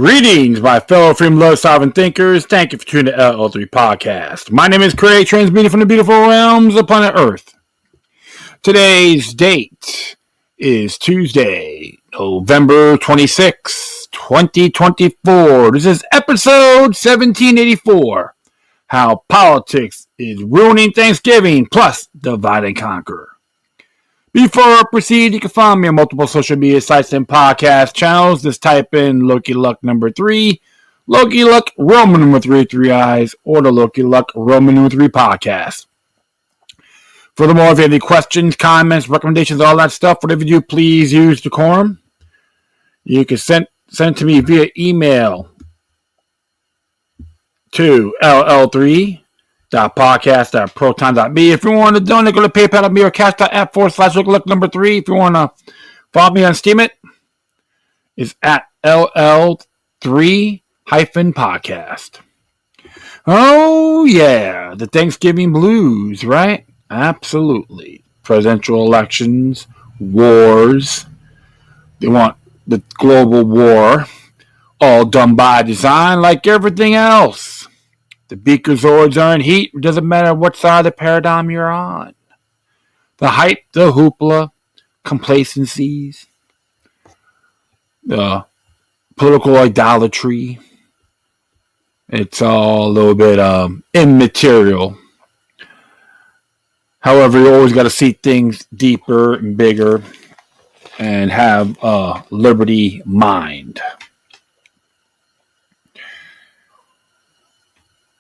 Greetings, my fellow freedom love sovereign thinkers. Thank you for tuning to LL3-Podcast. My name is Craig, transmitting from the beautiful realms of planet Earth. Today's date is Tuesday, November 26, 2024. This is episode 1784. How politics is ruining Thanksgiving, plus divide and conquer. Before I proceed, you can find me on multiple social media sites and podcast channels. Just type in Loki Luck number 3, Loki Luck Roman number 3, 3 eyes, or the Loki Luck Roman number 3 podcast. Furthermore, if you have any questions, comments, recommendations, all that stuff, whatever you do, please use decorum. You can send to me via email to ll3.podcast.proton.me. If you want to donate, go to PayPal.me or cash.app/look number 3. If you want to follow me on Steemit, it's at LL3-Podcast. Oh, yeah. The Thanksgiving blues, right? Absolutely. Presidential elections, wars. They want the global war, all done by design like everything else. The Beakerzords are in heat. It doesn't matter what side of the paradigm you're on. The hype, the hoopla, complacencies, the political idolatry. It's all a little bit immaterial. However, you always got to see things deeper and bigger and have a liberty mind.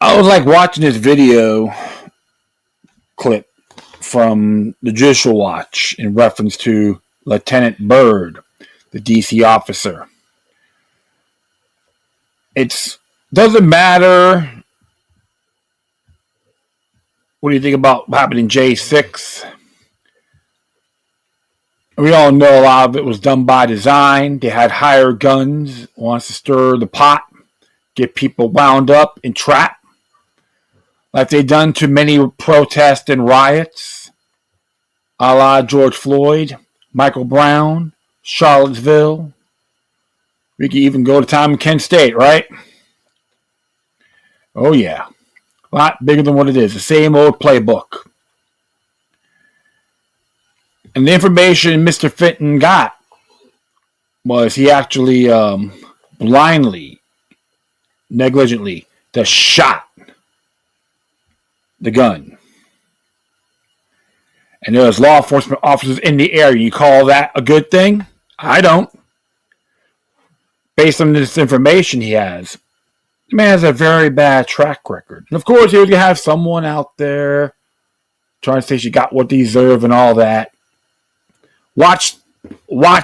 I was watching this video clip from the Judicial Watch in reference to Lieutenant Byrd, the DC officer. It doesn't matter what do you think about what happened in J6. We all know a lot of it was done by design. They had hired guns, wants to stir the pot, get people wound up and trapped, like they done to many protests and riots, a la George Floyd, Michael Brown, Charlottesville. We could even go to time in Kent State, right? Oh yeah, a lot bigger than what it is. The same old playbook. And the information Mr. Fenton got was he actually blindly, negligently, just shot the gun. And there was law enforcement officers in the area. You call that a good thing? I don't. Based on this information he has, the man has a very bad track record. And of course, you're going to have someone out there trying to say she got what they deserve and all that. Watch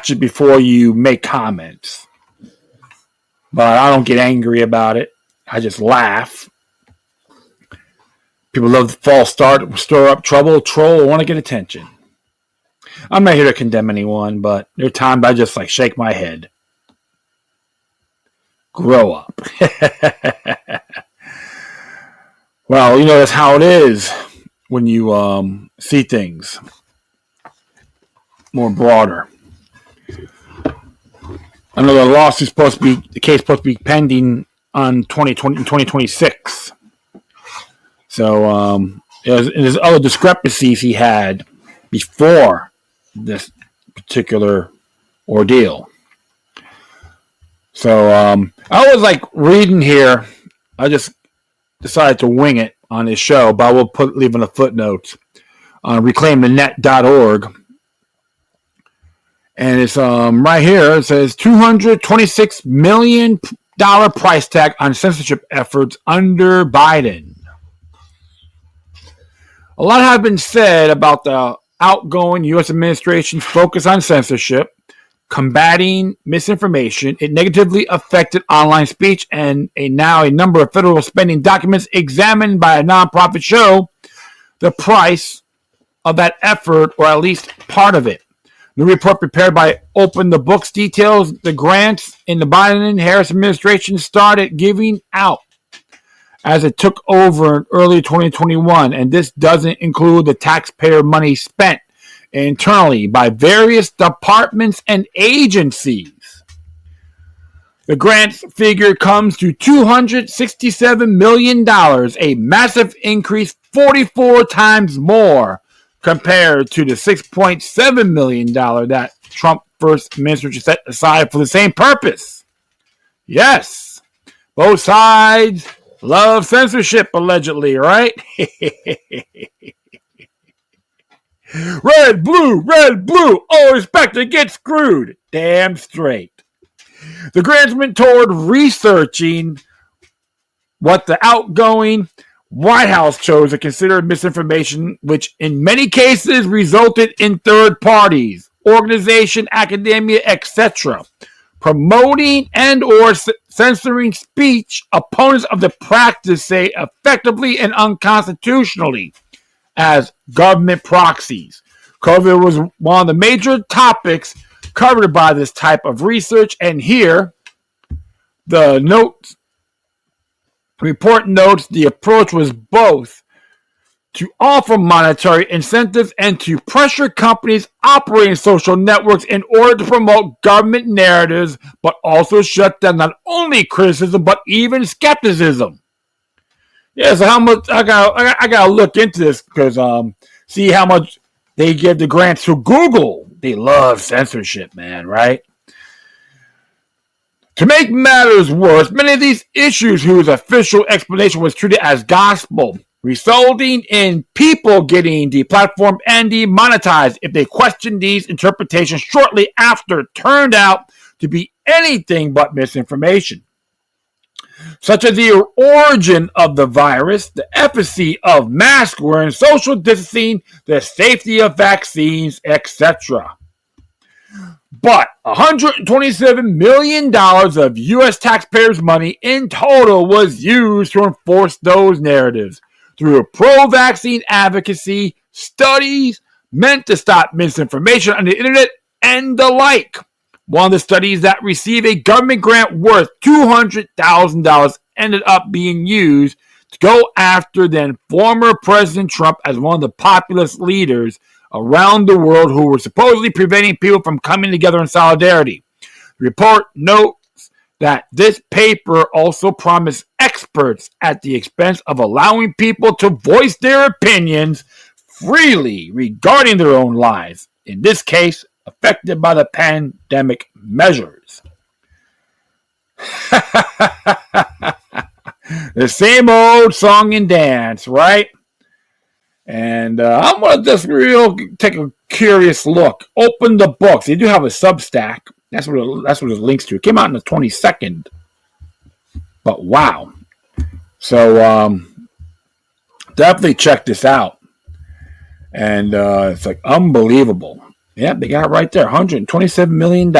it before you make comments. But I don't get angry about it. I just laugh. People love to false start, stir up trouble, troll, or want to get attention. I'm not here to condemn anyone, but there are times I just shake my head. Grow up. Well, that's how it is when you see things more broader. I know the lawsuit's the case supposed to be pending on 2026. So, there's other discrepancies he had before this particular ordeal. So, I was reading here. I just decided to wing it on this show, but I will leave in the footnotes on reclaimthenet.org. And it's right here. It says $226 million price tag on censorship efforts under Biden. A lot has been said about the outgoing U.S. administration's focus on censorship, combating misinformation. It negatively affected online speech, and now a number of federal spending documents examined by a nonprofit show the price of that effort, or at least part of it. The report prepared by Open the Books details the grants in the Biden and Harris administration started giving out as it took over in early 2021, and this doesn't include the taxpayer money spent internally by various departments and agencies. The grants figure comes to $267 million, a massive increase 44 times more compared to the $6.7 million that Trump first administration set aside for the same purpose. Yes, both sides love censorship, allegedly, right? Red, blue, all expected get screwed. Damn straight. The grants went toward researching what the outgoing White House chose to consider misinformation, which in many cases resulted in third parties, organization, academia, etc., promoting and or censoring speech opponents of the practice say effectively and unconstitutionally as government proxies. COVID was one of the major topics covered by this type of research, and here the report notes the approach was both to offer monetary incentives and to pressure companies operating social networks in order to promote government narratives, but also shut down not only criticism but even skepticism. Yeah, so how much I gotta look into this because see how much they give the grants to Google. They love censorship, man, right? To make matters worse, many of these issues whose official explanation was treated as gospel, resulting in people getting deplatformed and demonetized if they questioned these interpretations shortly after, turned out to be anything but misinformation, such as the origin of the virus, the efficacy of mask wearing, social distancing, the safety of vaccines, etc. But $127 million of U.S. taxpayers' money in total was used to enforce those narratives through pro-vaccine advocacy, studies meant to stop misinformation on the internet, and the like. One of the studies that received a government grant worth $200,000 ended up being used to go after then former President Trump as one of the populist leaders around the world who were supposedly preventing people from coming together in solidarity. The report notes that this paper also promised experts at the expense of allowing people to voice their opinions freely regarding their own lives, in this case, affected by the pandemic measures. The same old song and dance, right? And I'm going to just take a curious look. Open the books. They do have a Substack. That's what it links to. It came out on the 22nd. But wow. So definitely check this out. And it's like unbelievable. Yep, they got it right there. $127 million.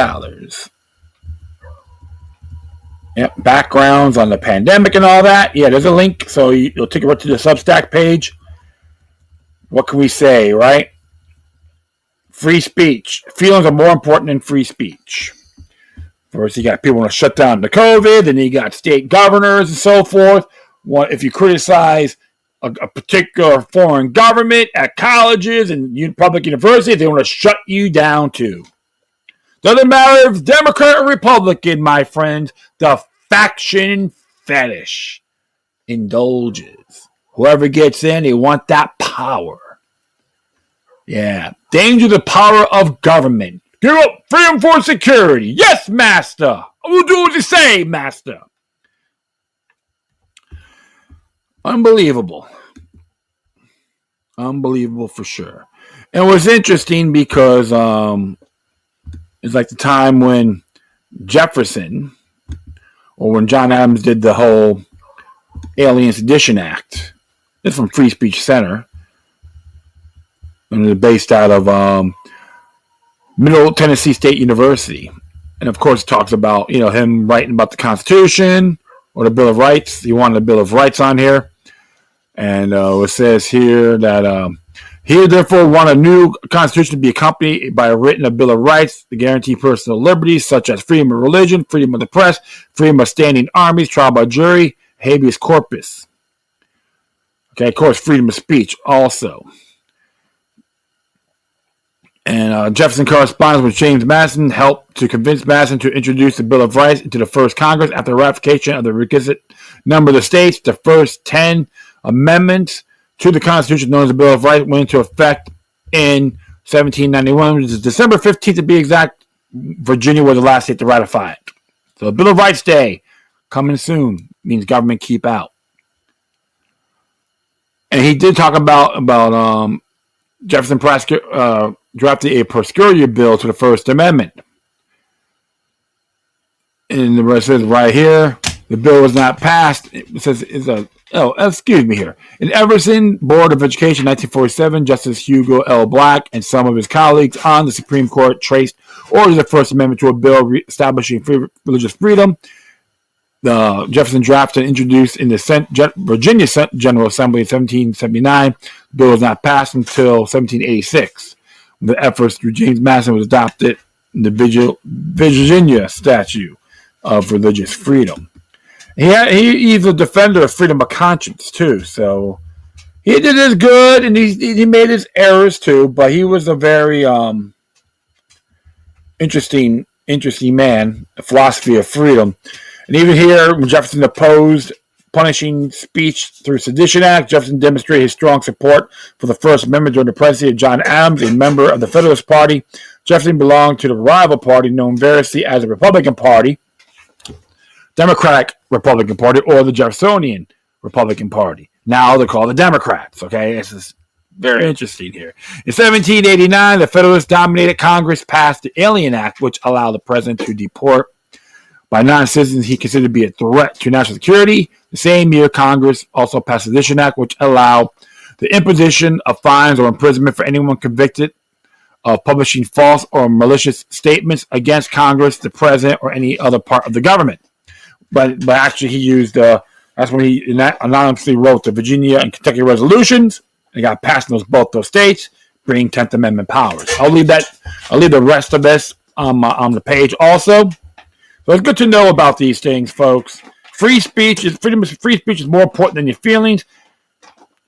Yep, backgrounds on the pandemic and all that. Yeah, there's a link. So you'll take it right to the Substack page. What can we say, right? Free speech. Feelings are more important than free speech. First, you got people want to shut down the COVID, then you got state governors and so forth. If you criticize a particular foreign government at colleges and public universities, they want to shut you down too. Doesn't matter if Democrat or Republican, my friends, the faction fetish indulges. Whoever gets in, they want that power. Yeah. Danger the power of government. Give up freedom for security. Yes, master. I will do what you say, master. Unbelievable. Unbelievable for sure. And it was interesting because it's like the time when Jefferson or when John Adams did the whole Alien Sedition Act. It's from Free Speech Center. And it's based out of Middle Tennessee State University. And of course it talks about, him writing about the Constitution or the Bill of Rights. He wanted the Bill of Rights on here. And it says here that here therefore want a new Constitution to be accompanied by a written Bill of Rights to guarantee personal liberties such as freedom of religion, freedom of the press, freedom of standing armies, trial by jury, habeas corpus. Okay, of course, freedom of speech also. And Jefferson correspondence with James Madison helped to convince Madison to introduce the Bill of Rights into the first Congress after ratification of the requisite number of the states. The first 10 amendments to the Constitution, known as the Bill of Rights, went into effect in 1791, which is December 15th to be exact. Virginia was the last state to ratify it. So Bill of Rights Day, coming soon, means government keep out. And he did talk about Jefferson drafted a procedural bill to the First Amendment. And the rest says right here, the bill was not passed. It says excuse me here. In Jefferson Board of Education, 1947, Justice Hugo L. Black and some of his colleagues on the Supreme Court traced orders of the First Amendment to a bill establishing religious freedom. The Jefferson drafted and introduced in the Virginia General Assembly in 1779. The bill was not passed until 1786. The efforts through James Madison was adopted in the Virginia Statute of Religious Freedom. He's a defender of freedom of conscience too, so he did his good and he made his errors too. But he was a very interesting man, a philosophy of freedom. And even here, when Jefferson opposed punishing speech through Sedition Act, Jefferson demonstrated his strong support for the First Amendment during the presidency of John Adams, a member of the Federalist Party. Jefferson belonged to the rival party known variously as the Republican Party, Democratic Republican Party, or the Jeffersonian Republican Party. Now they're called the Democrats. Okay, this is very interesting here. In 1789, the Federalist-dominated Congress passed the Alien Act, which allowed the president to deport by non-citizens he considered to be a threat to national security. The same year, Congress also passed the Sedition Act, which allowed the imposition of fines or imprisonment for anyone convicted of publishing false or malicious statements against Congress, the president, or any other part of the government. But actually, he used that's when he anonymously wrote the Virginia and Kentucky resolutions. And got passed in both those states, bringing 10th Amendment powers. I'll leave the rest of this on the page also. So it's good to know about these things, folks. Free speech is more important than your feelings,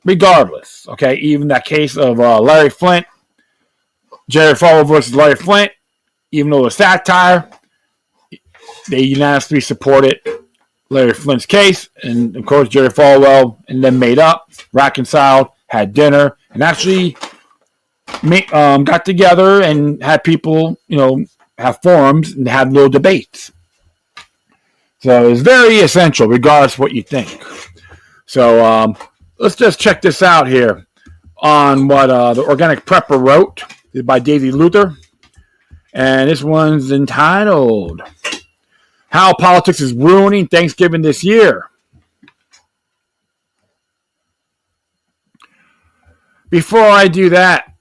regardless. Okay, even that case of Larry Flint, Jerry Falwell versus Larry Flint, even though it was satire, they unanimously supported Larry Flint's case, and of course Jerry Falwell and them made up, reconciled, had dinner, and actually got together and had people, have forums and have little debates. So it's very essential, regardless of what you think. So let's just check this out here on what the Organic Prepper wrote. It's by Daisy Luther. And this one's entitled, How Politics is Ruining Thanksgiving This Year. Before I do that,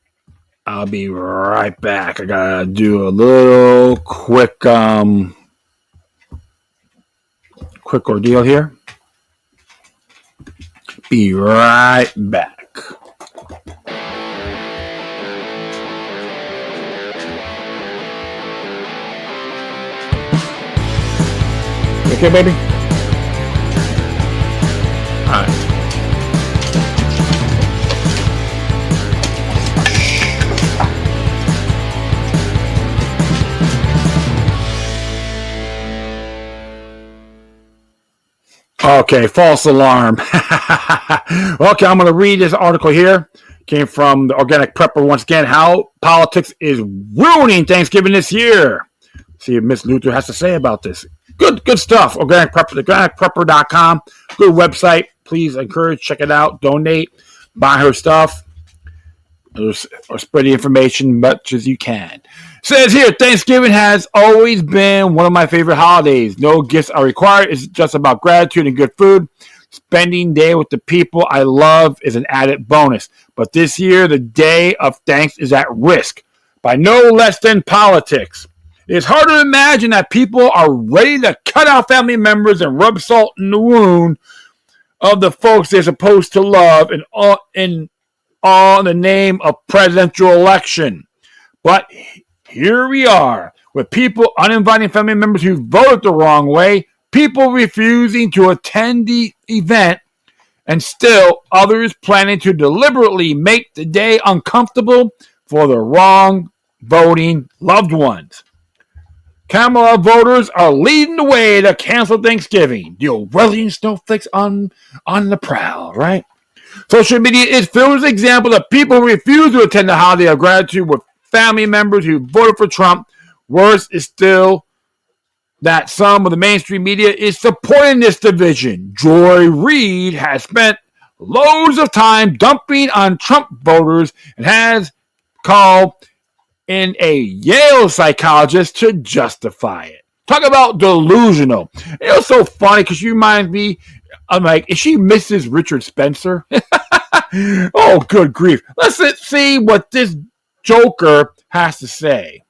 I'll be right back. I gotta do a little quick ordeal here. Be right back. Okay, baby? All right. Okay, false alarm. Okay, I'm going to read this article here. Came from the Organic Prepper once again. How politics is ruining Thanksgiving this year. See what Miss Luther has to say about this. Good stuff. Organic Prepper, organicprepper.com. Good website. Please check it out. Donate. Buy her stuff. Or spread the information much as you can. Says here, Thanksgiving has always been one of my favorite holidays. No gifts are required. It's just about gratitude and good food. Spending day with the people I love is an added bonus. But this year, the day of thanks is at risk by no less than politics. It's hard to imagine that people are ready to cut out family members and rub salt in the wound of the folks they're supposed to love in the name of presidential election. But here we are, with people uninviting family members who voted the wrong way, people refusing to attend the event, and still others planning to deliberately make the day uncomfortable for the wrong voting loved ones. Kamala voters are leading the way to cancel Thanksgiving. The Orwellian snowflakes on the prowl, right? Social media is filled with examples of people who refuse to attend the holiday of gratitude with family members who voted for Trump. Worse is still that some of the mainstream media is supporting this division. Joy Reid has spent loads of time dumping on Trump voters and has called in a Yale psychologist to justify it. Talk about delusional. It was so funny because she reminds me, I'm like, is she Mrs. Richard Spencer? Oh, good grief. Let's see what this joker has to say.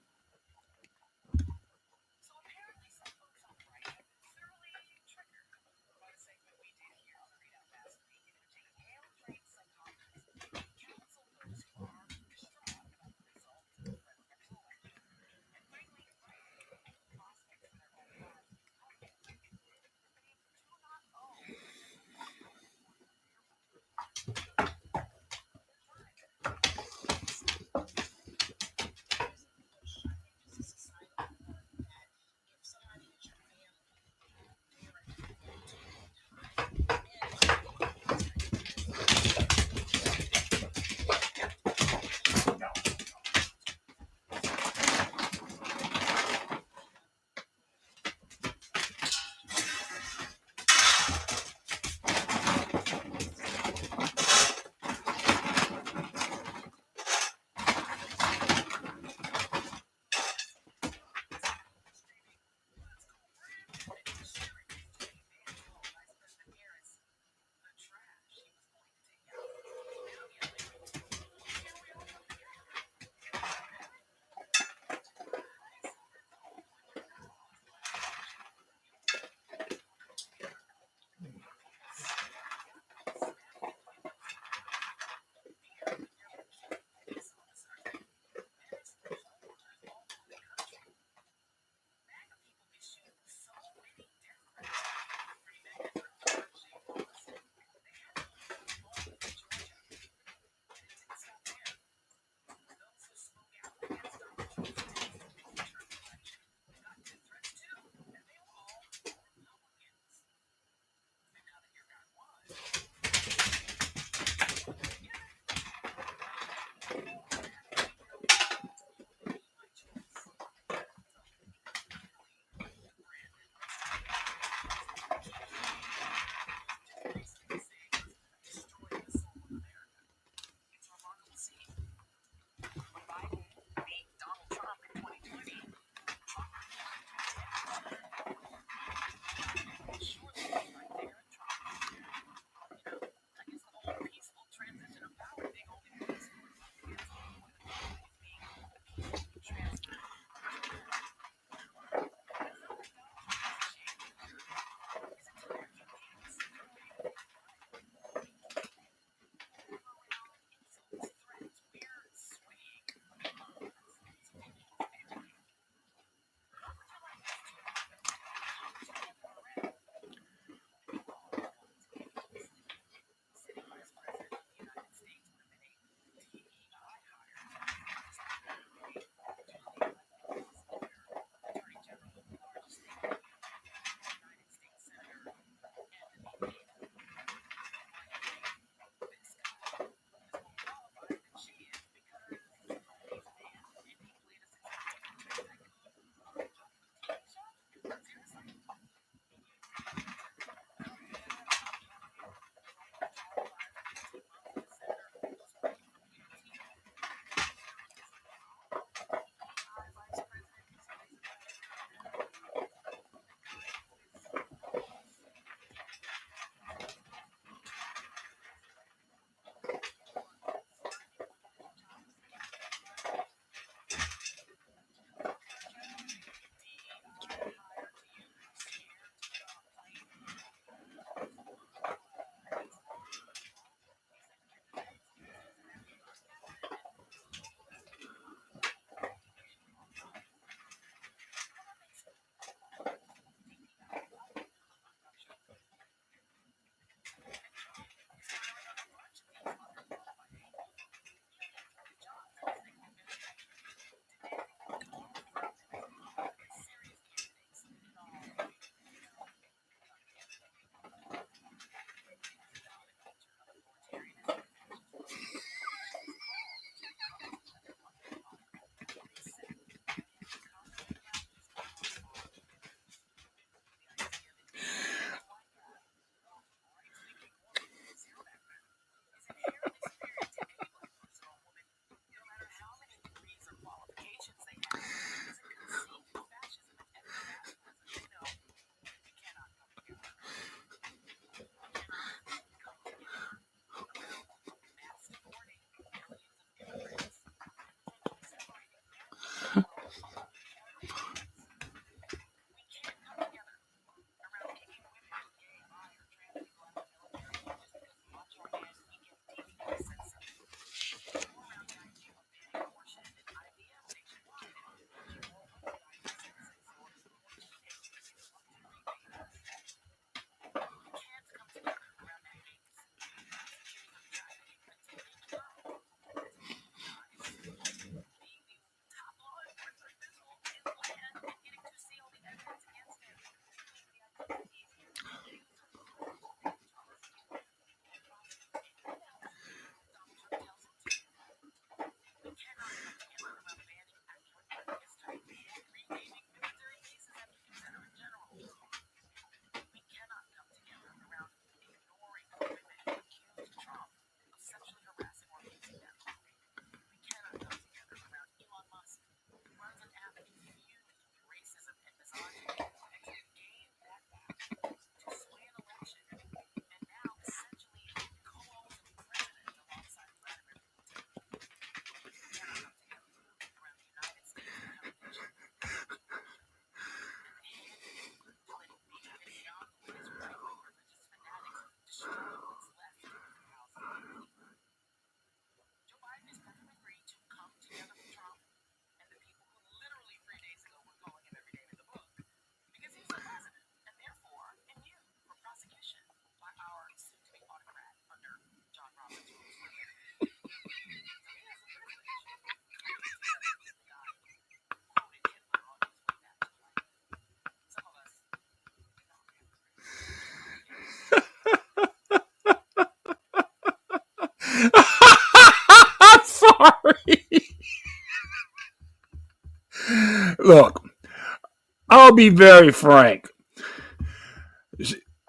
be very frank.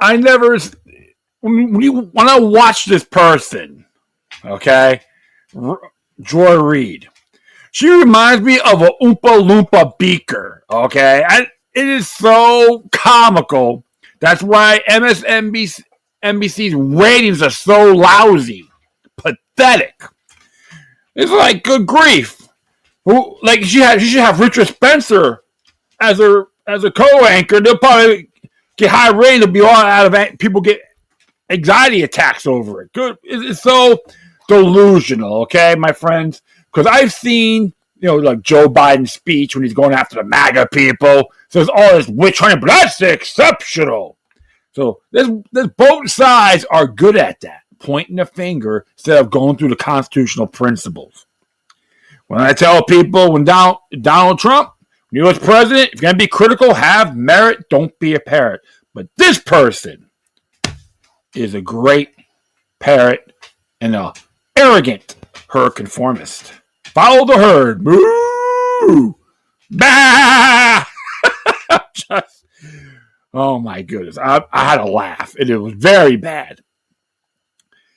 I never, when I watch this person, okay, Joy Reid, she reminds me of a Oompa Loompa beaker, okay? It is so comical. That's why MSNBC's ratings are so lousy. Pathetic. It's like, good grief. Like, she should have Richard Spencer as a co-anchor. They'll probably get high ratings. They'll be all out of people get anxiety attacks over it. Good. It's so delusional, okay, my friends? Because I've seen, like Joe Biden's speech when he's going after the MAGA people. So there's all this witch hunting, but that's exceptional. So there's both sides are good at that, pointing the finger instead of going through the constitutional principles. When I tell people, when Donald Trump, when he was president, if you're going to be critical, have merit, don't be a parrot. But this person is a great parrot and an arrogant herd conformist. Follow the herd. Moo! Bah! Oh my goodness. I had a laugh. And it was very bad.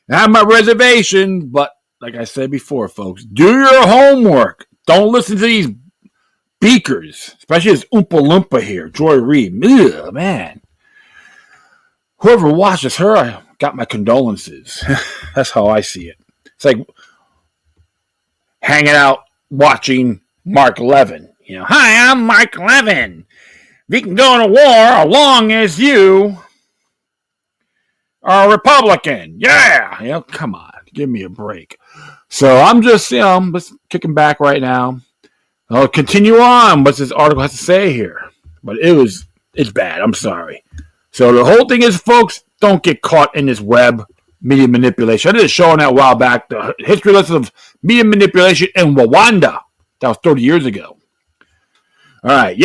I have my reservations, but like I said before, folks, do your homework. Don't listen to these beakers, especially this Oompa Loompa here, Joy Reid. Ugh, man. Whoever watches her, I got my condolences. That's how I see it. It's like hanging out watching Mark Levin. Hi, I'm Mark Levin. We can go to war as long as you are a Republican. Yeah. Come on. Give me a break. So I'm just, just kicking back right now. I'll continue on what this article has to say here. But it's bad. I'm sorry. So the whole thing is, folks, don't get caught in this web media manipulation. I did a show on that a while back, the history lesson of media manipulation in Rwanda. That was 30 years ago. All right.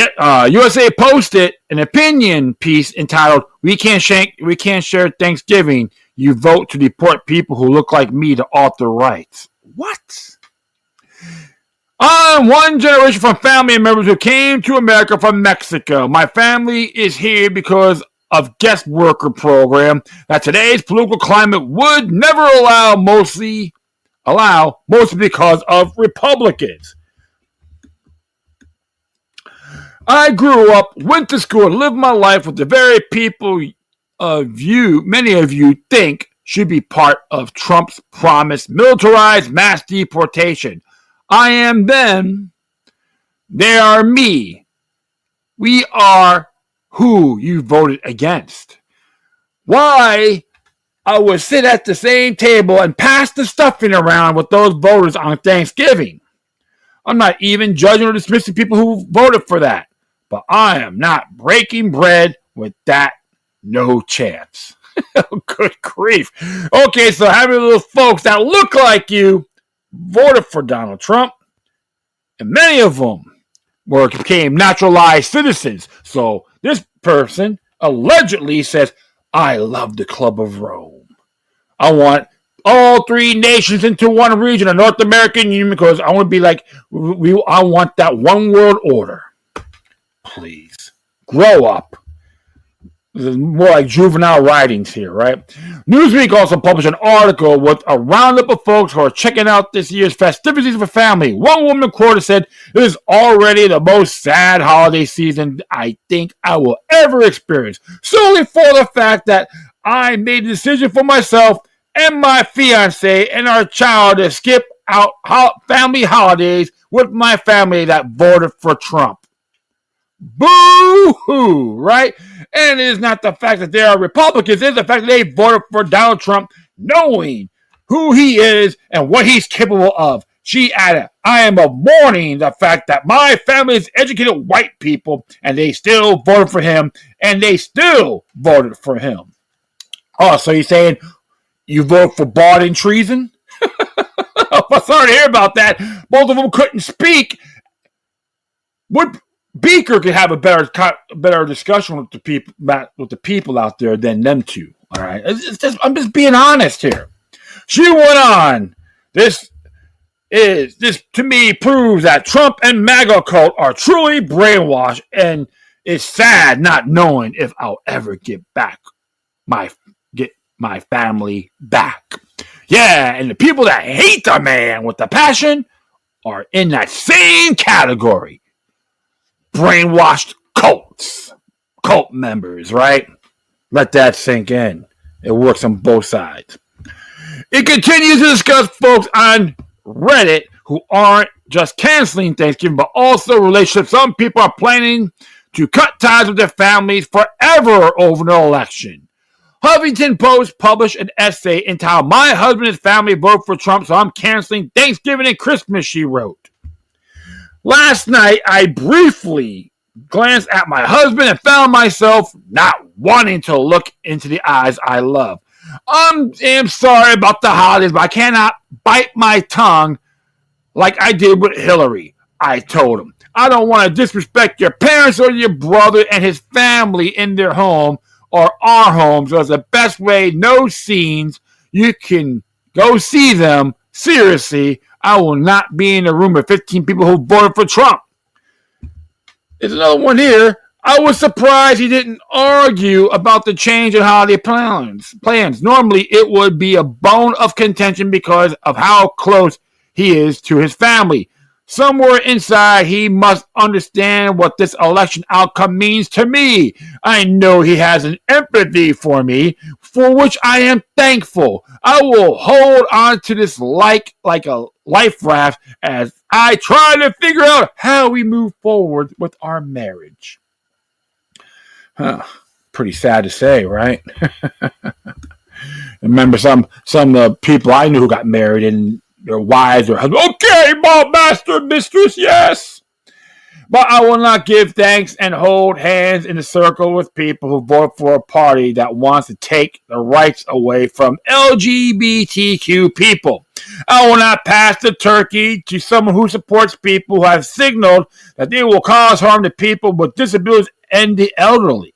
USA posted an opinion piece entitled, We can't share Thanksgiving. You vote to deport people who look like me to author rights. What? I'm one generation from family members who came to America from Mexico. My family is here because of guest worker program that today's political climate would never allow, mostly because of Republicans. I grew up, went to school, and lived my life with the very people many of you think should be part of Trump's promised militarized mass deportation. I am them. They are me. We are who you voted against. Why I would sit at the same table and pass the stuffing around with those voters on Thanksgiving. I'm not even judging or dismissing people who voted for that. But I am not breaking bread with that. No chance. Good grief. Okay, so how many little folks that look like you voted for Donald Trump? And many of them became naturalized citizens. So this person allegedly says, I love the Club of Rome. I want all three nations into one region, a North American Union, because I want to be like, I want that one world order. Please, grow up. This is more like juvenile writings here, right? Newsweek also published an article with a roundup of folks who are checking out this year's festivities of a family. One woman quoted said, "It is already the most sad holiday season I think I will ever experience, solely for the fact that I made a decision for myself and my fiance and our child to skip out family holidays with my family that voted for Trump." Boo-hoo, right? And it is not the fact that they are Republicans, it is the fact that they voted for Donald Trump knowing who he is and what he's capable of. She added, I am mourning the fact that my family is educated white people and they still voted for him and they still voted for him. Oh, so you're saying you vote for Biden treason? I'm sorry to hear about that. Both of them couldn't speak. Beaker could have a better discussion with the people out there than them two. All right, I'm just being honest here. She went on. This to me proves that Trump and MAGA cult are truly brainwashed, and It's sad not knowing if I'll ever get my family back. Yeah, and the people that hate the man with the passion are in that same category. Brainwashed cult members, right? Let that sink in. It works on both sides. It continues to discuss folks on Reddit who aren't just canceling Thanksgiving, but also relationships. Some people are planning to cut ties with their families forever over the election. Huffington Post published an essay entitled "My Husband and Family Vote for Trump, so I'm canceling Thanksgiving and Christmas," she wrote. Last night, I briefly glanced at my husband and found myself not wanting to look into the eyes I love. I am sorry about the holidays, but I cannot bite my tongue like I did with Hillary, I told him. I don't want to disrespect your parents or your brother and his family in their home or our homes. So it's the best way, no scenes. You can go see them. Seriously, I will not be in a room with 15 people who voted for Trump. There's another one here. I was surprised he didn't argue about the change in holiday plans. Normally, it would be a bone of contention because of how close he is to his family. Somewhere inside, he must understand what this election outcome means to me. I know he has an empathy for me, for which I am thankful. I will hold on to this like a life raft as I try to figure out how we move forward with our marriage. Pretty sad to say, right? Remember some people I knew who got married and their wives or husbands, okay, master, mistress, yes. But I will not give thanks and hold hands in a circle with people who vote for a party that wants to take the rights away from LGBTQ people. I will not pass the turkey to someone who supports people who have signaled that they will cause harm to people with disabilities and the elderly.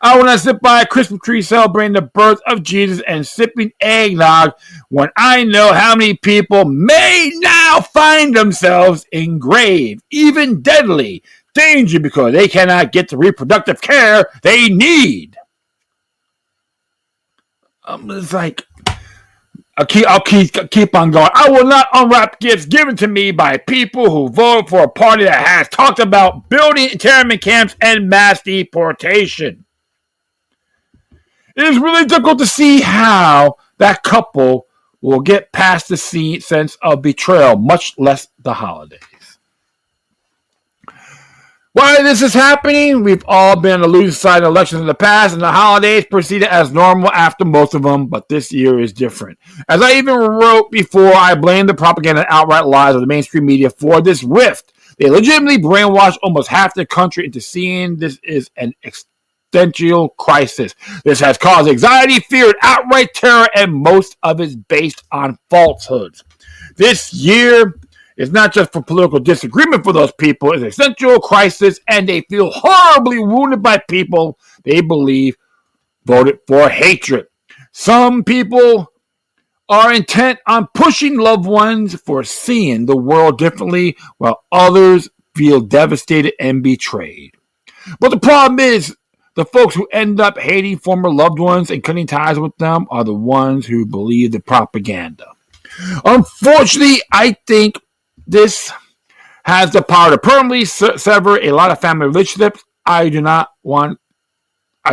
I will not sit by a Christmas tree celebrating the birth of Jesus and sipping eggnog when I know how many people may now find themselves in grave, even deadly danger because they cannot get the reproductive care they need. It's like, I'll keep on going. I will not unwrap gifts given to me by people who vote for a party that has talked about building internment camps and mass deportation. It is really difficult to see how that couple will get past the sense of betrayal, much less the holidays. While this is happening, we've all been on the losing side of elections in the past, and the holidays proceeded as normal after most of them, but this year is different. As I even wrote before, I blame the propaganda and outright lies of the mainstream media for this rift. They legitimately brainwashed almost half the country into seeing this is an existential crisis. This has caused anxiety, fear, and outright terror, and most of it is based on falsehoods. This year is not just for political disagreement for those people, it's an existential crisis, and they feel horribly wounded by people they believe voted for hatred. Some people are intent on pushing loved ones for seeing the world differently, while others feel devastated and betrayed. But the problem is, the folks who end up hating former loved ones and cutting ties with them are the ones who believe the propaganda. Unfortunately, I think this has the power to permanently sever a lot of family relationships. I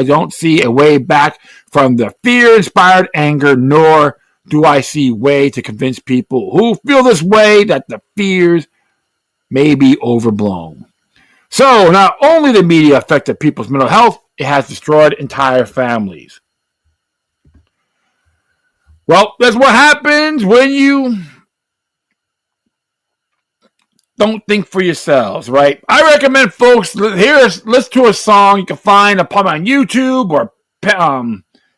don't see a way back from the fear-inspired anger, nor do I see a way to convince people who feel this way that the fears may be overblown. So, not only the media affected people's mental health, it has destroyed entire families. Well, that's what happens when you don't think for yourselves, right? I recommend folks listen to a song you can find on YouTube or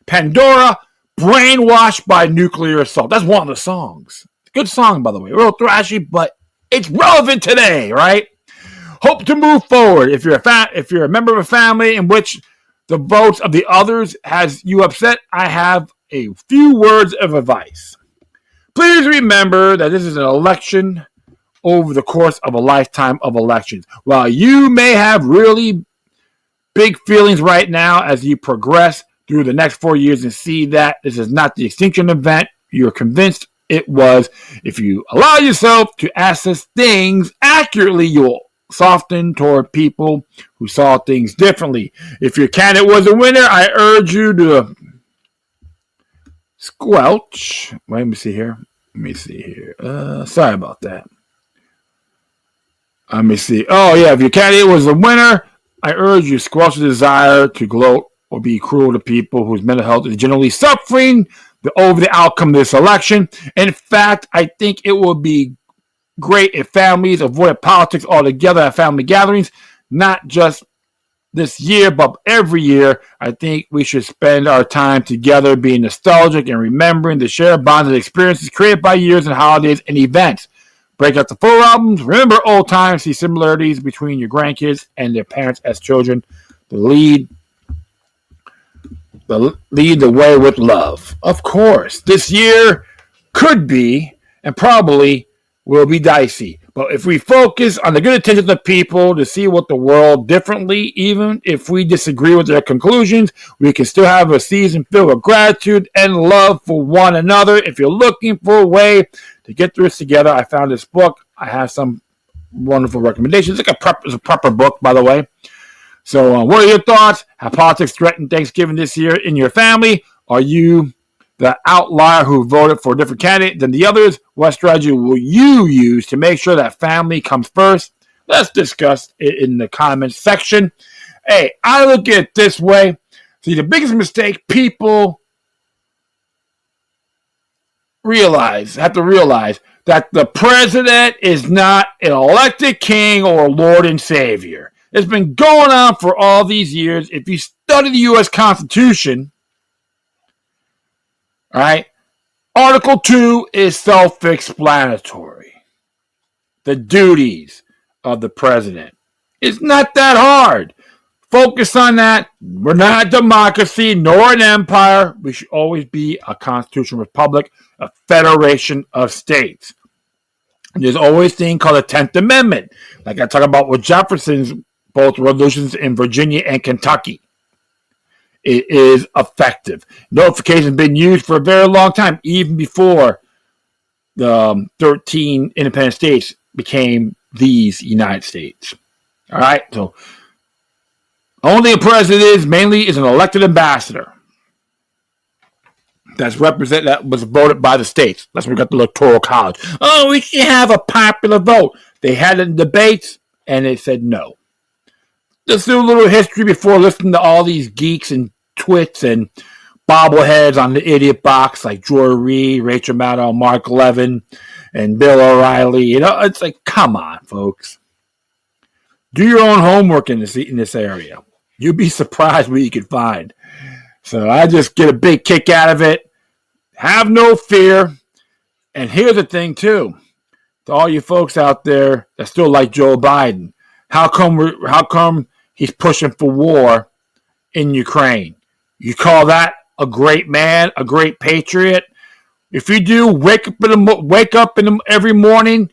Pandora, Brainwashed by Nuclear Assault. That's one of the songs. Good song, by the way. A little thrashy, but it's relevant today, right? Hope to move forward. If you're a member of a family in which the votes of the others has you upset, I have a few words of advice. Please remember that this is an election over the course of a lifetime of elections. While you may have really big feelings right now as you progress through the next 4 years and see that this is not the extinction event you're convinced it was, if you allow yourself to assess things accurately, you'll soften toward people who saw things differently. If your candidate was a winner, I urge you to squelch. Let me see here. Sorry about that. Let me see. Oh, yeah. If your candidate was a winner, I urge you to squelch the desire to gloat or be cruel to people whose mental health is generally suffering over the outcome of this election. In fact, I think it would be great if families avoided politics altogether at family gatherings, not just this year, but every year. I think we should spend our time together being nostalgic and remembering the shared bonds and experiences created by years and holidays and events. Break out the full albums, remember old times, see similarities between your grandkids and their parents as children. Lead the way with love. Of course, this year could be and probably will be dicey. But if we focus on the good intentions of people to see what the world differently, even if we disagree with their conclusions, we can still have a season filled with gratitude and love for one another. If you're looking for a way to get through this together, I found this book. I have some wonderful recommendations. It's a proper book, by the way. So what are your thoughts? Have politics threatened Thanksgiving this year in your family? Are you the outlier who voted for a different candidate than the others? What strategy will you use to make sure that family comes first? Let's discuss it in the comments section. Hey, I look at it this way. See, the biggest mistake people have to realize that the president is not an elected king or Lord and Savior. It's been going on for all these years. If you study the U.S. Constitution, all right, Article 2 is self-explanatory. The duties of the president. It's not that hard. Focus on that. We're not a democracy nor an empire. We should always be a constitutional republic, a federation of states. And there's always a thing called the 10th Amendment, like I talk about with Jefferson's both resolutions in Virginia and Kentucky. It is effective. Notification has been used for a very long time, even before the 13 independent states became these United States. All right, so only a president is an elected ambassador that was voted by the states. That's where we got the Electoral College. Oh, we should have a popular vote. They had it in debates, and they said no. Let's do a little history before listening to all these geeks and twits and bobbleheads on the idiot box like Joy Reid, Rachel Maddow, Mark Levin, and Bill O'Reilly. You know, it's like, come on, folks. Do your own homework in this area. You'll be surprised what you can find. So I just get a big kick out of it. Have no fear. And here's the thing, too. To all you folks out there that still like Joe Biden, how come he's pushing for war in Ukraine? You call that a great man, a great patriot? If you do, wake up every morning,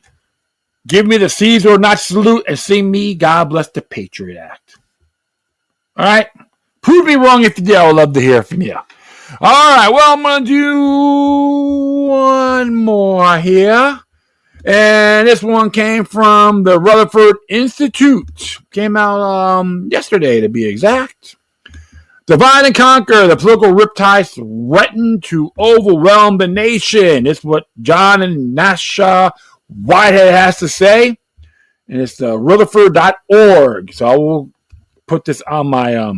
give me the Caesar or not salute, and sing me God Bless the Patriot Act. All right? Prove me wrong if you do. I would love to hear from you. All right, well, I'm going to do one more here. And this one came from the Rutherford Institute. Came out yesterday, to be exact. Divide and conquer. The political riptides threaten to overwhelm the nation. It's what John and Nasha Whitehead has to say. And it's rutherford.org. So I will put this on my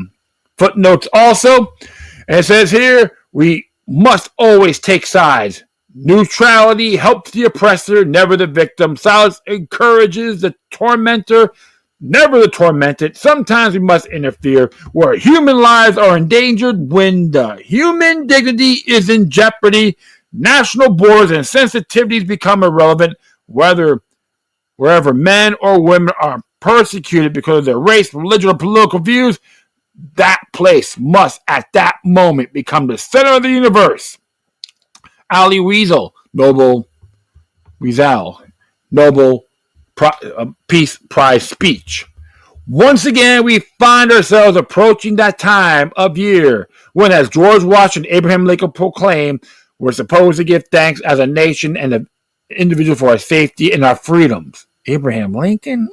footnotes also. And it says here, we must always take sides. Neutrality helps the oppressor, never the victim. Silence encourages the tormentor, never the tormented. Sometimes we must interfere where human lives are endangered, when the human dignity is in jeopardy. National borders and sensitivities become irrelevant, wherever men or women are persecuted because of their race, religion, or political views. That place must, at that moment, become the center of the universe. Ali Weasel, Noble peace prize speech. Once again, we find ourselves approaching that time of year when, as George Washington and Abraham Lincoln proclaimed, we're supposed to give thanks as a nation and an individual for our safety and our freedoms. Abraham Lincoln?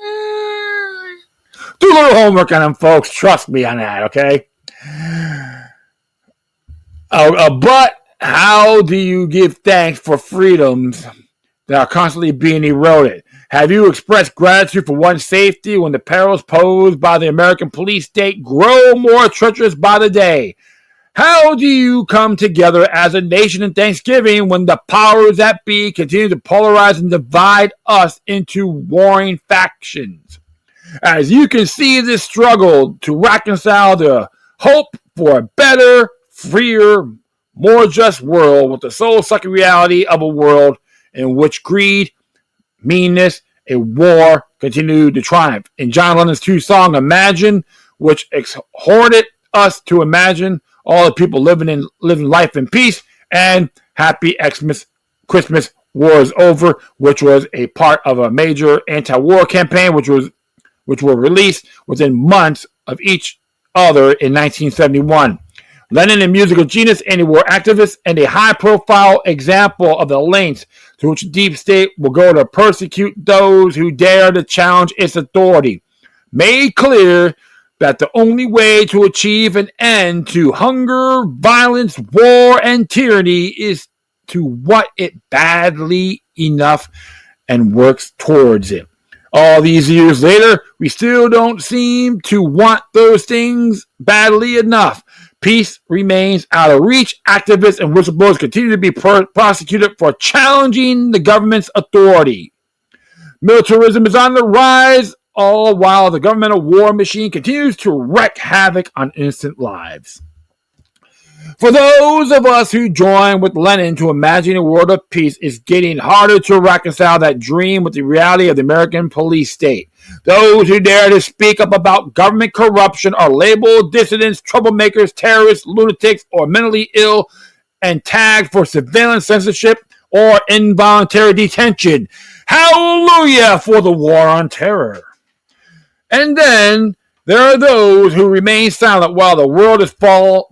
Do a little homework on them, folks. Trust me on that, okay? But how do you give thanks for freedoms that are constantly being eroded? Have you expressed gratitude for one's safety when the perils posed by the American police state grow more treacherous by the day? How do you come together as a nation in Thanksgiving when the powers that be continue to polarize and divide us into warring factions? As you can see this struggle to reconcile the hope for a better, freer, more just world with the soul-sucking reality of a world in which greed, meanness, and war continue to triumph. In John Lennon's two-song, Imagine, which exhorted us to imagine all the people living life in peace, and Happy Xmas, Christmas, War is Over, which was a part of a major anti-war campaign, which were released within months of each other in 1971. Lennon, a musical genius, anti-war activist, and a high-profile example of the lengths to which the deep state will go to persecute those who dare to challenge its authority, made clear that the only way to achieve an end to hunger, violence, war, and tyranny is to want it badly enough and works towards it. All these years later, we still don't seem to want those things badly enough. Peace remains out of reach. Activists and whistleblowers continue to be prosecuted for challenging the government's authority. Militarism is on the rise, all while the governmental war machine continues to wreak havoc on innocent lives. For those of us who join with Lenin to imagine a world of peace, it's getting harder to reconcile that dream with the reality of the American police state. Those who dare to speak up about government corruption are labeled dissidents, troublemakers, terrorists, lunatics, or mentally ill and tagged for surveillance, censorship, or involuntary detention. Hallelujah for the war on terror. And then there are those who remain silent while the world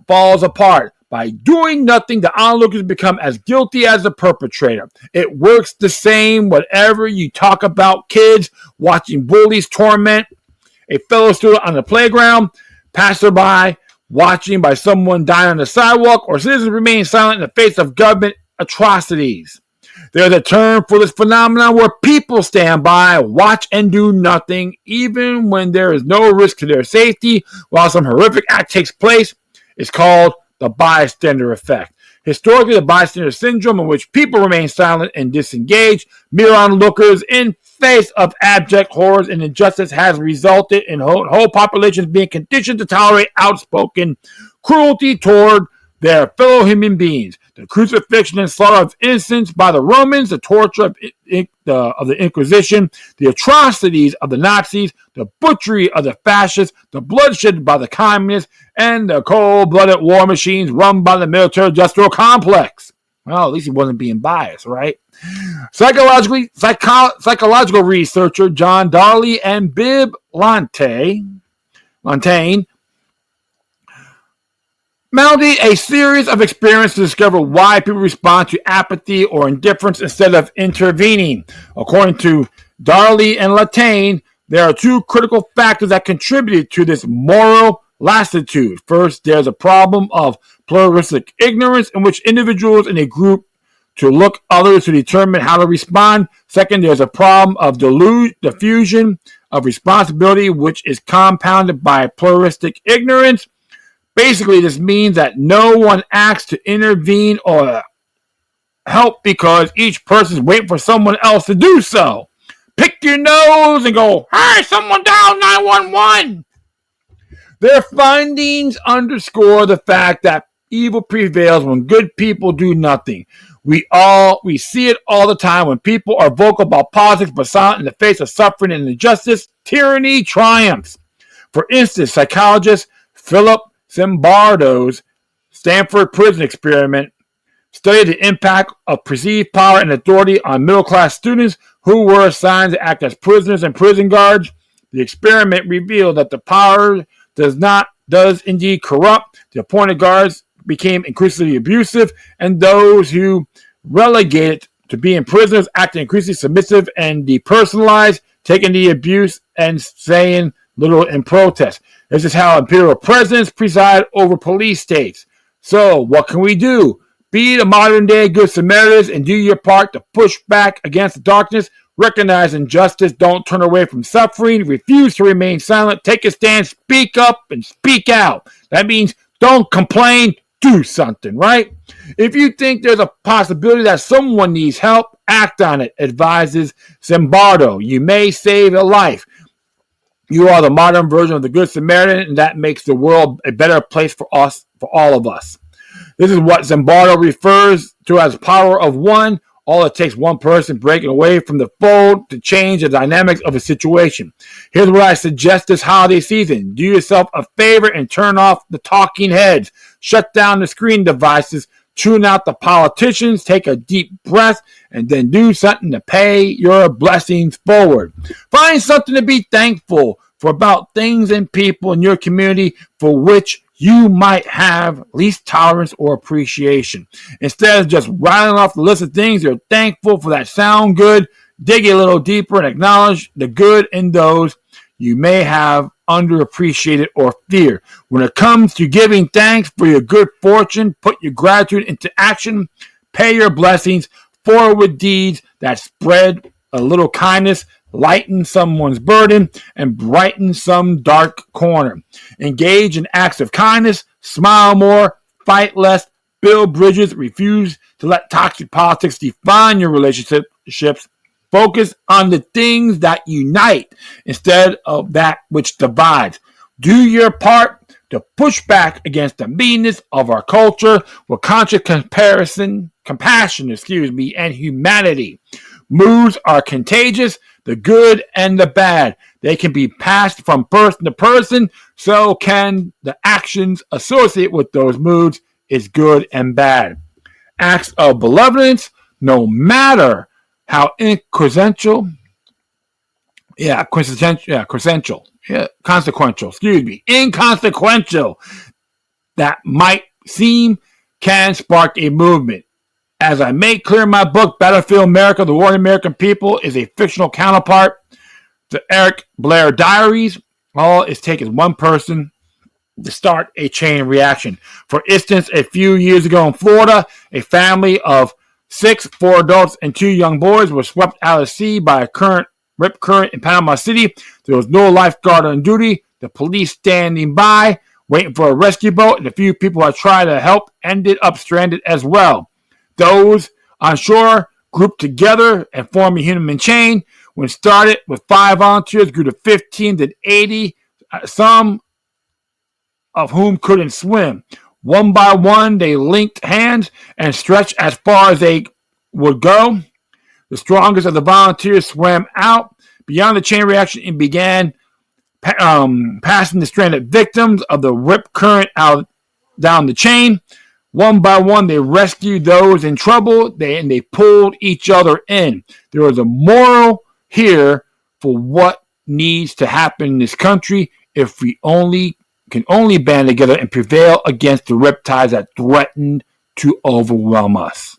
falls apart. By doing nothing, the onlookers become as guilty as the perpetrator. It works the same whenever you talk about kids watching bullies torment a fellow student on the playground, passerby watching by someone dying on the sidewalk, or citizens remaining silent in the face of government atrocities. There's a term for this phenomenon where people stand by, watch, and do nothing, even when there is no risk to their safety while some horrific act takes place. It's called the bystander effect. Historically, the bystander syndrome, in which people remain silent and disengaged, mere onlookers in face of abject horrors and injustice, has resulted in whole populations being conditioned to tolerate outspoken cruelty toward their fellow human beings. The crucifixion and slaughter of innocents by the Romans, the torture of the Inquisition, the atrocities of the Nazis, the butchery of the fascists, the bloodshed by the communists, and the cold-blooded war machines run by the military-industrial complex. Well, at least he wasn't being biased, right? Psychological researcher John Darley and Bib Lantain mounted a series of experiments to discover why people respond to apathy or indifference instead of intervening. According to Darley and Lantain, there are two critical factors that contributed to this moral lassitude. First, there's a problem of pluralistic ignorance in which individuals in a group to look others to determine how to respond. Second, there's a problem of diffusion of responsibility, which is compounded by pluralistic ignorance. Basically, this means that no one acts to intervene or help because each person is waiting for someone else to do so. Pick your nose and go, "Hey, someone dial 911." Their findings underscore the fact that evil prevails when good people do nothing. We see it all the time when people are vocal about politics but silent in the face of suffering and injustice. Tyranny triumphs. For instance, psychologist Philip Zimbardo's Stanford prison experiment studied the impact of perceived power and authority on middle-class students who were assigned to act as prisoners and prison guards. The experiment revealed that the power does indeed corrupt. The appointed guards became increasingly abusive, and those who relegated to being prisoners acted increasingly submissive and depersonalized, taking the abuse and saying little in protest. This is how imperial presidents preside over police states. So, what can we do? Be the modern-day Good Samaritans and do your part to push back against the darkness. Recognize injustice. Don't turn away from suffering. Refuse to remain silent. Take a stand. Speak up and speak out. That means don't complain. Do something, right? If you think there's a possibility that someone needs help, act on it, advises Zimbardo. You may save a life. You are the modern version of the Good Samaritan, and that makes the world a better place for us, for all of us. This is what Zimbardo refers to as power of one. All it takes one person breaking away from the fold to change the dynamics of a situation. Here's what I suggest this holiday season. Do yourself a favor and turn off the talking heads. Shut down the screen devices. Tune out the politicians. Take a deep breath and then do something to pay your blessings forward. Find something to be thankful for about things and people in your community for which you might have least tolerance or appreciation. Instead of just rattling off the list of things you're thankful for that sound good, dig a little deeper and acknowledge the good in those you may have underappreciated or fear. When it comes to giving thanks for your good fortune, put your gratitude into action, pay your blessings forward with deeds that spread a little kindness, lighten someone's burden, and brighten some dark corner. Engage in acts of kindness, smile more, fight less, build bridges, refuse to let toxic politics define your relationships. Focus on the things that unite instead of that which divides. Do your part to push back against the meanness of our culture with conscious compassion, and humanity. Moods are contagious, the good and the bad. They can be passed from person to person, so can the actions associated with those moods is good and bad. Acts of benevolence, no matter how consequential, inconsequential that might seem, can spark a movement. As I make clear in my book, Battlefield America, The War of the American People is a fictional counterpart to Eric Blair Diaries. All it takes is one person to start a chain reaction. For instance, a few years ago in Florida, a family of 4 adults and 2 young boys were swept out of sea by a rip current in Panama City. There was no lifeguard on duty. The police standing by, waiting for a rescue boat, and a few people who tried to help ended up stranded as well. Those on shore grouped together and formed a human chain. When started with 5 volunteers, grew to 15 to 80, some of whom couldn't swim. One by one, they linked hands and stretched as far as they would go. The strongest of the volunteers swam out beyond the chain reaction and began passing the stranded victims of the rip current out down the chain. One by one, they rescued those in trouble, and they pulled each other in. There was a moral here for what needs to happen in this country if we can only band together and prevail against the riptides that threatened to overwhelm us.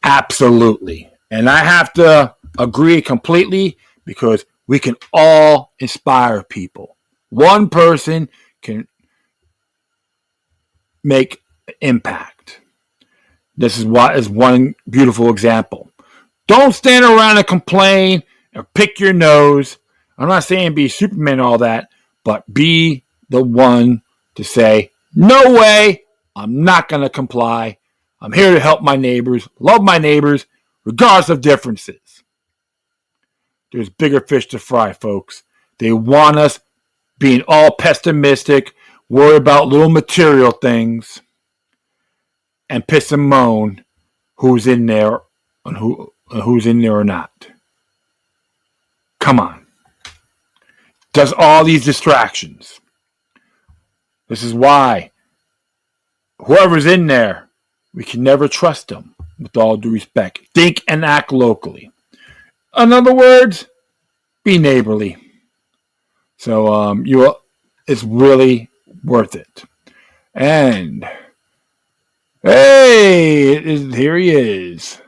Absolutely. And I have to agree completely because we can all inspire people. One person can make impact. This is one beautiful example. Don't stand around and complain or pick your nose. I'm not saying be Superman and all that, but be the one to say, no way, I'm not going to comply. I'm here to help my neighbors, love my neighbors, regardless of differences. There's bigger fish to fry, folks. They want us being all pessimistic, worry about little material things, and piss and moan who's in there and who's in there or not. Come on. Does all these distractions. This is why whoever's in there We can never trust them, with all due respect. Think and act locally. In other words, be neighborly. So it's really worth it. And hey, here he is.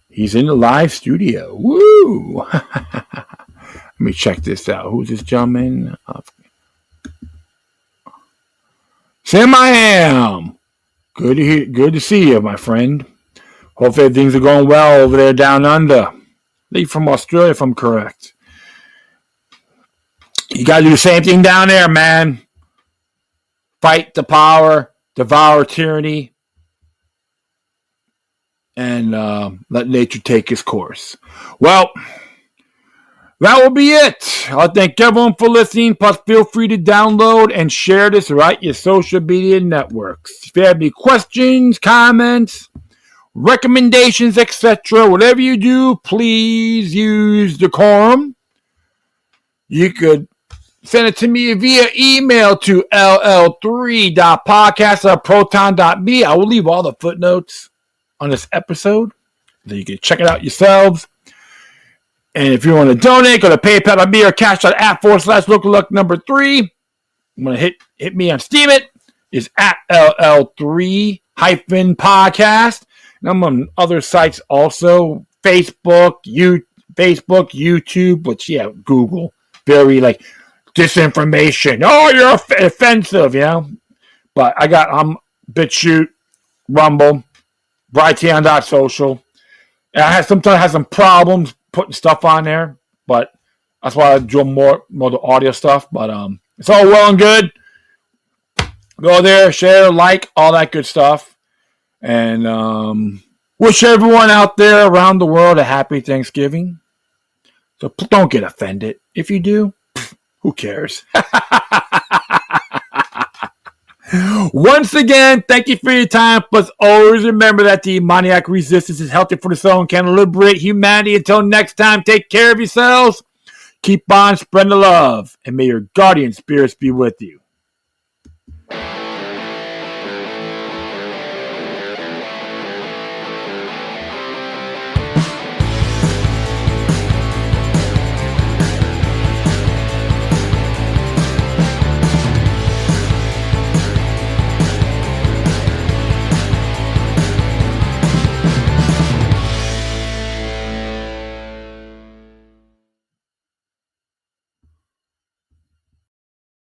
He's in the live studio. Woo! Let me check this out. Who's this gentleman? Sam I am. Good to see you, my friend. Hopefully things are going well over there down under. Leave from Australia, if I'm correct. You got to do the same thing down there, man. Fight the power, devour tyranny, and let nature take its course. Well, that will be it. I'll thank everyone for listening. Plus, feel free to download and share this right your social media networks. If you have any questions, comments, recommendations, etc., whatever you do, please use decorum. You could send it to me via email to ll3-podcast@proton.me. I will leave all the footnotes on this episode so you can check it out yourselves. And if you want to donate, go to PayPal.me or cash.app/localluck3. I'm going to hit me on Steemit. It's at LL3-podcast. And I'm on other sites also. Facebook, YouTube, but yeah, Google. Very like disinformation. Oh, you're offensive, you know. But I'm BitChute, Rumble, Brighteon.social. And I sometimes have some problems putting stuff on there, but that's why I do more the audio stuff. But it's all well and good. Go there, share, like, all that good stuff. And wish everyone out there around the world a happy Thanksgiving. So don't get offended. If you do, who cares? Once again, thank you for your time. Plus, always remember that the demoniac resistance is healthy for the soul and can liberate humanity. Until next time, take care of yourselves. Keep on spreading the love. And may your guardian spirits be with you.